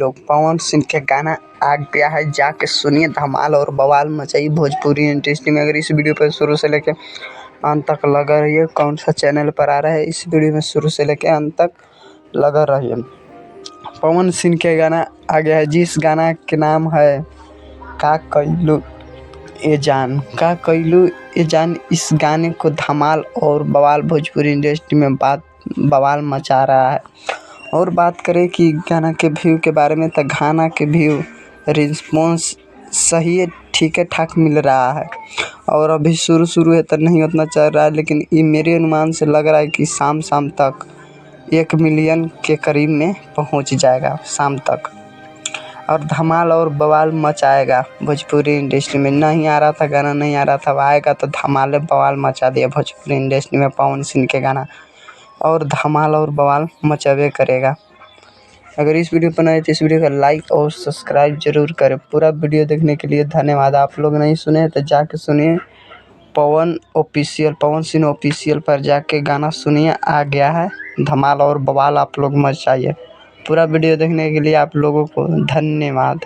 लोग पवन सिंह के गाना आ गया है, जाके सुनिए, धमाल और बवाल मचाइए भोजपुरी इंडस्ट्री में। अगर इस वीडियो पर शुरू से लेकर अंत तक लगा रहिए, कौन सा चैनल पर आ रहा है इस वीडियो में शुरू से लेकर अंत तक लगा रहिए। पवन सिंह के गाना आ गया है, जिस गाना के नाम है का कइलू ए जान, का कइलू ए जान। इस गाने को धमाल और बवाल भोजपुरी इंडस्ट्री में बवाल मचा रहा है। और बात करें कि गाना के व्यू के बारे में, तो गाना के व्यू रिस्पॉन्स सही है, ठीक है, ठाक मिल रहा है। और अभी शुरू है तो नहीं उतना चल रहा है, लेकिन ये मेरे अनुमान से लग रहा है कि शाम तक 1 मिलियन के करीब में पहुंच जाएगा शाम तक, और धमाल और बवाल मचाएगा भोजपुरी इंडस्ट्री में। नहीं आ रहा था गाना, नहीं आ रहा था, आएगा तो धमाल बवाल मचा दिया भोजपुरी इंडस्ट्री में पवन सिंह के गाना, और धमाल और बवाल मचावे करेगा। अगर इस वीडियो पर नए तो इस वीडियो को लाइक और सब्सक्राइब जरूर करें। पूरा वीडियो देखने के लिए धन्यवाद। आप लोग नहीं सुने तो जाके सुनिए, पवन सिंह ऑफिशियल पर जाके गाना सुनिए, आ गया है धमाल और बवाल। आप लोग मचाइए। पूरा वीडियो देखने के लिए आप लोगों को धन्यवाद।